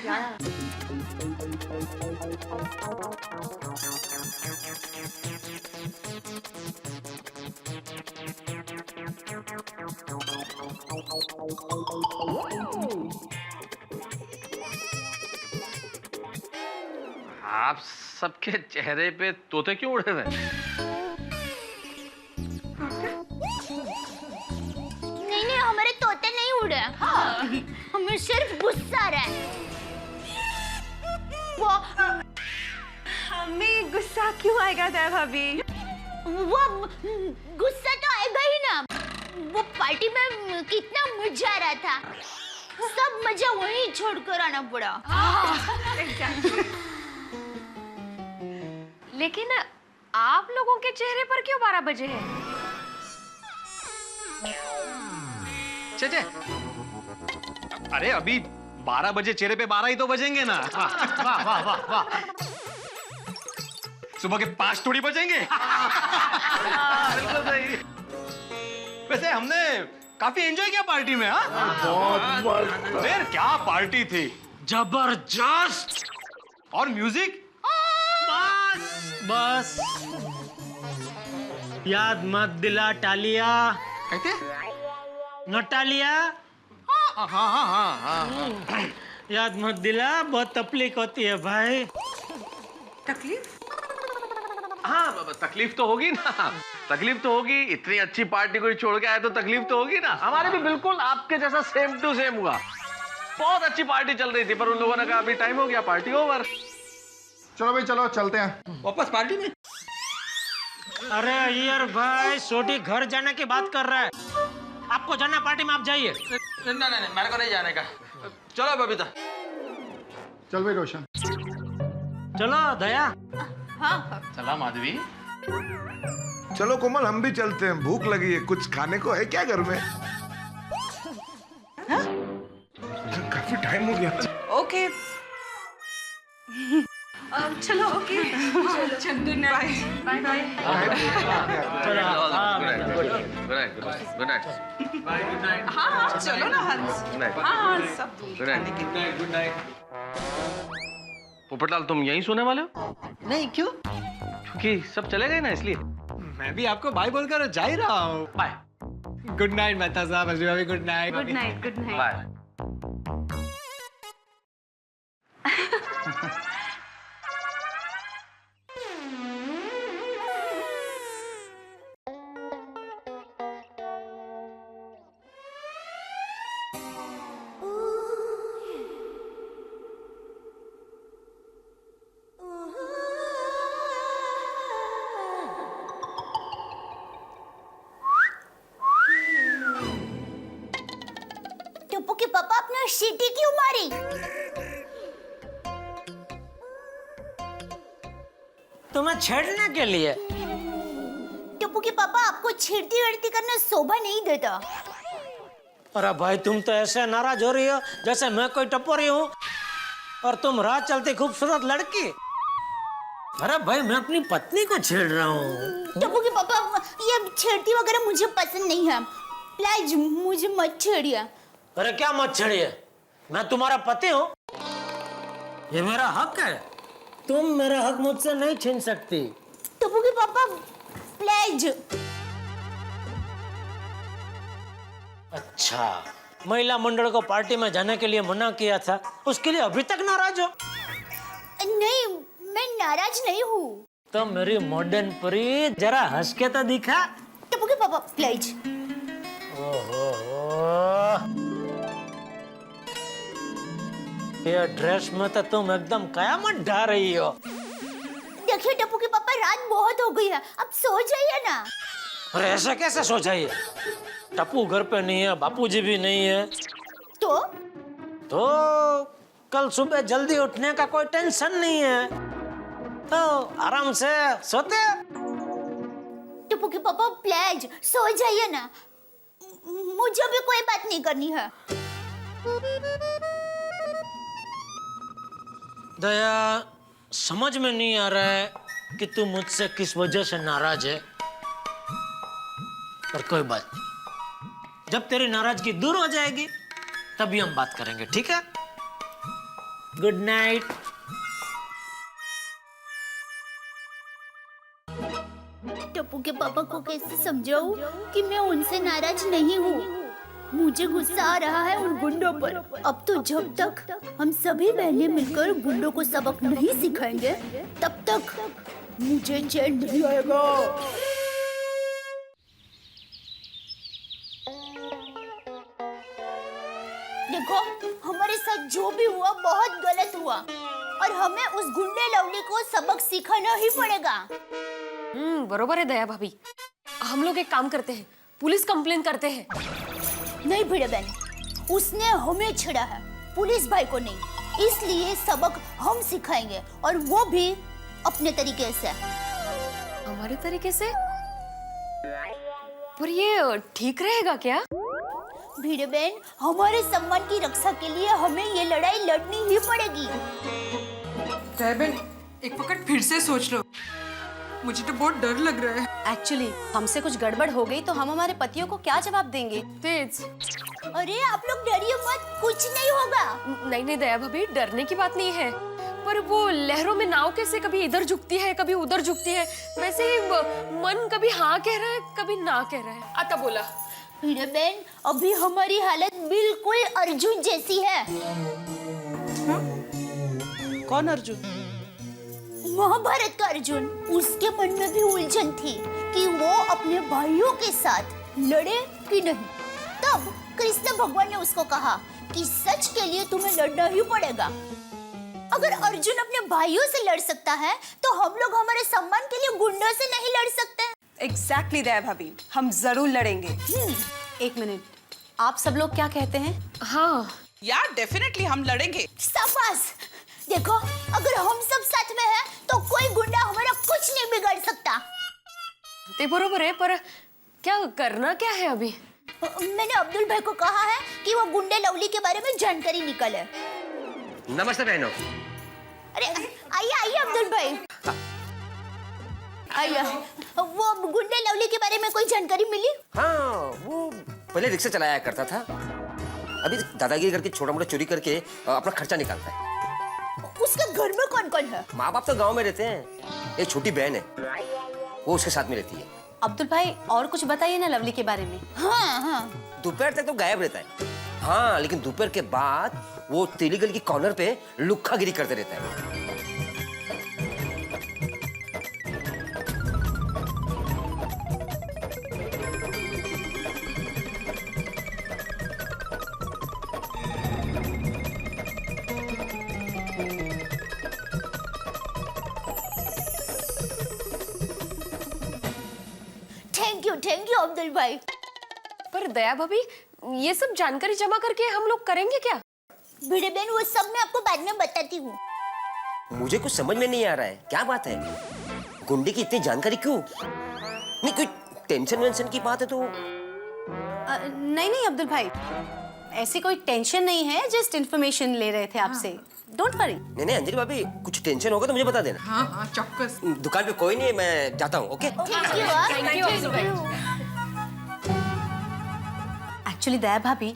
हाँ आप सबके चेहरे पे तोते क्यों उड़े हुए? नहीं, हमारे तोते नहीं उड़े। हमें सिर्फ गुस्सा आ रहा है। वो हमें गुस्सा क्यों आएगा दया भाभी? वो गुस्सा तो आएगा ही ना। वो पार्टी में कितना मजा आ रहा था, सब मजा वहीं छोड़कर आना पड़ा। लेकिन आप लोगों के चेहरे पर क्यों 12 बजे है? चचे, अरे अभी 12 बजे चेहरे पे 12 ही तो बजेंगे ना। वाह वाह वाह वाह। सुबह के 5 थोड़ी बजेंगे। बिल्कुल सही। वैसे हमने काफी एंजॉय किया पार्टी में। फिर क्या पार्टी थी, जबरदस्त। और म्यूजिक बस याद मत दिला टालिया। कहते नटालिया। हाँ हाँ हाँ हाँ। याद मत दिला, बहुत तकलीफ होती है भाई। तकलीफ? हाँ, तकलीफ तो होगी ना, तकलीफ तो होगी। इतनी अच्छी पार्टी कोई छोड़ के आए तो तकलीफ तो होगी ना। हमारे भी बिल्कुल आपके जैसा सेम टू सेम हुआ। बहुत अच्छी पार्टी चल रही थी, पर उन लोगों ने कहा अभी टाइम हो गया, पार्टी ओवर। चलो भाई चलो, चलते हैं वापस पार्टी में। अरे यार भाई, छोटी घर जाने की बात कर रहा है। आपको जाना पार्टी में, आप जाइए। नहीं, मेरे को नहीं जाने का। चलो बबीता। चल भाई रोशन। चलो दया। हाँ। चला माधवी। चलो कोमल, हम भी चलते हैं, भूख लगी है। कुछ खाने को है क्या घर में? काफी टाइम हो गया। ओके चलो ओके, चलो good night. Bye bye. Good night. हाँ चलो ना हंस। हाँ सब गुड नाइट। पोपटलाल, तुम यहीं सोने वाले हो? नहीं, क्यों? क्योंकि सब चले गए ना, इसलिए। मैं भी आपको बाय बोलकर जा ही रहा हूँ। बाय। गुड नाइट मेहता साहब, अजूबा भी good night. Good night, good night. Bye. Tappu के पापा, आपने सीटी क्यों मारी? तुम्हें छेड़ने के लिए। टप्पू के पापा, आपको छेड़ती वेड़ती करना शोभा नहीं देता। अरे भाई, तुम तो ऐसे नाराज हो रही हो जैसे मैं कोई टपोरी हूँ और तुम राह चलती खूबसूरत लड़की। अरे भाई, मैं अपनी पत्नी को छेड़ रहा हूँ। टप्पू के पापा, ये छेड़ती वगैरह मुझे पसंद नहीं है। प्लीज मुझे मत छेड़िए। अरे क्या मत छेड़िए, मैं तुम्हारा पति हूँ, ये मेरा हक है। तुम मेरा हक मुझसे नहीं छीन सकती। टप्पू के पापा प्लीज। अच्छा, महिला मंडल को पार्टी में जाने के लिए मना किया था, उसके लिए अभी तक नाराज हो? नहीं, मैं नाराज नहीं हूँ। तो मेरी मॉडर्न परी, जरा हंस के तो दिखा। टप्पू के पापा प्लीज। ओहो, ये ड्रेस में तो तुम एकदम कयामत ढा रही हो। देखिए टप्पू के पापा, रात बहुत हो गई है, अब सो जाइए ना। अरे ऐसे कैसे सो जाइए? टप्पू घर पे नहीं है, बापूजी भी नहीं है। तो कल सुबह जल्दी उठने का कोई टेंशन नहीं है, तो आराम से सोते। टप्पू के पापा प्लीज सो जाइए ना, मुझे भी कोई बात नहीं करनी है। दया, समझ में नहीं आ रहा है कि तू मुझसे किस वजह से नाराज है, पर कोई बात नहीं, जब तेरी नाराजगी दूर हो जाएगी तभी हम बात करेंगे, ठीक है? Good night. टप्पू के पापा को कैसे समझाऊं कि मैं उनसे नाराज नहीं हूँ। मुझे गुस्सा आ रहा है उन गुंडों पर। अब तो जब तक हम सभी बहनें मिलकर गुंडों को सबक नहीं सिखाएंगे तब तक मुझे चैन नहीं आएगा। देखो, हमारे साथ जो भी हुआ बहुत गलत हुआ और हमें उस गुंडे लवली को सबक सिखाना ही पड़ेगा। बरोबर है दया भाभी। हम लोग एक काम करते हैं, पुलिस कंप्लेन करते हैं। नहीं भिड़े बहन, उसने हमें छेड़ा है, पुलिस भाई को नहीं। इसलिए सबक हम सिखाएंगे और वो भी अपने तरीके से। हमारे तरीके से? पर ये ठीक रहेगा क्या? भिड़े बहन, हमारे सम्मान की रक्षा के लिए हमें ये लड़ाई लड़नी ही पड़ेगी। बहन, एक वक्त फिर से सोच लो, मुझे तो बहुत डर लग रहा है। एक्चुअली हमसे कुछ गड़बड़ हो गई तो हम हमारे पतियों को क्या जवाब देंगे? तेज, अरे आप लोग डरिए मत, कुछ नहीं होगा। नहीं दया भाभी, डरने की बात नहीं है, पर वो लहरों में नाव कैसे कभी इधर झुकती है कभी उधर झुकती है, वैसे ही मन कभी हाँ कह रहा है कभी ना कह रहा है। आता बोला भिड़े बहन, अभी हमारी हालत बिल्कुल अर्जुन जैसी है। कौन अर्जुन? महाभारत का अर्जुन। उसके मन में भी उलझन थी कि वो अपने भाइयों के साथ लड़े कि नहीं। तब कृष्ण भगवान ने उसको कहा कि सच के लिए तुम्हें लड़ना ही पड़ेगा। अगर अर्जुन अपने भाइयों से लड़ सकता है तो हम लोग हमारे सम्मान के लिए गुंडों से नहीं लड़ सकते। एग्जैक्टली दया भाभी, हम जरूर लड़ेंगे। एक मिनट, आप सब लोग क्या कहते हैं? हाँ यार, डेफिनेटली हम लड़ेंगे। शाबाश। देखो, अगर हम सब साथ में हैं तो कोई गुंडा हमारा कुछ नहीं बिगाड़ सकता। ते बरोबर है, पर क्या करना क्या है अभी? मैंने अब्दुल भाई को कहा है कि वो गुंडे लवली के बारे में जानकारी निकाले। नमस्ते बहनों। अरे आइए आइए अब्दुल भाई, आइए। वो गुंडे लवली के बारे में कोई जानकारी मिली? हाँ, वो पहले रिक्शा चलाया करता था, अभी दादागिरी करके छोटा मोटा चोरी करके अपना खर्चा निकालता है। उसके घर में कौन कौन है? माँ बाप तो गांव में रहते हैं, एक छोटी बहन है, वो उसके साथ में रहती है। अब्दुल भाई, और कुछ बताइए ना लवली के बारे में। हाँ। दोपहर तक तो गायब रहता है। हाँ, लेकिन दोपहर के बाद वो तेली गली की कॉर्नर पे लुक्खागिरी करते रहता है। थैंक यू अब्दुल भाई। पर दया भाभी, ये सब जानकारी जमा करके हम लोग करेंगे क्या? भिड़े बहन, वो सब मैं आपको बाद में बताती हूँ। मुझे कुछ समझ में नहीं आ रहा है, क्या बात है? गुंडे की इतनी जानकारी क्यों? नहीं, कोई टेंशन वेंशन की बात है तो? नहीं अब्दुल भाई, ऐसी कोई टेंशन नहीं है, जस्ट इन्फॉर्मेशन ले रहे थे आपसे। Don't worry. नहीं अंजलि भाभी, कुछ टेंशन होगा तो मुझे बता देना। हाँ चौक्कस। दुकान पे कोई नहीं है, मैं जाता हूँ। ओके, थैंक यू अब्दुल भाई। एक्चुअली दया भाभी,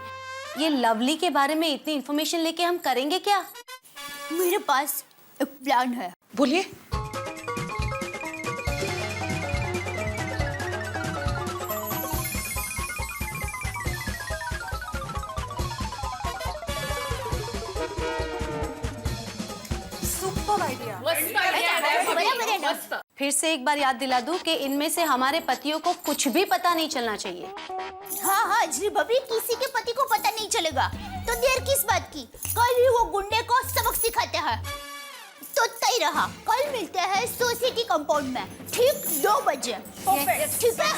ये लवली के बारे में इतनी इन्फॉर्मेशन लेके हम करेंगे क्या? मेरे पास एक प्लान है। बोलिए। फिर से एक बार याद दिला दूं कि इनमें से हमारे पतियों को कुछ भी पता नहीं चलना चाहिए। हाँ जी भाभी, किसी के पति को पता नहीं चलेगा। तो देर किस बात की, कल ही वो गुंडे को सबक सिखाते हैं। तो तय रहा, कल मिलते हैं सोसाइटी कंपाउंड में, ठीक 2 बजे। ठीक है?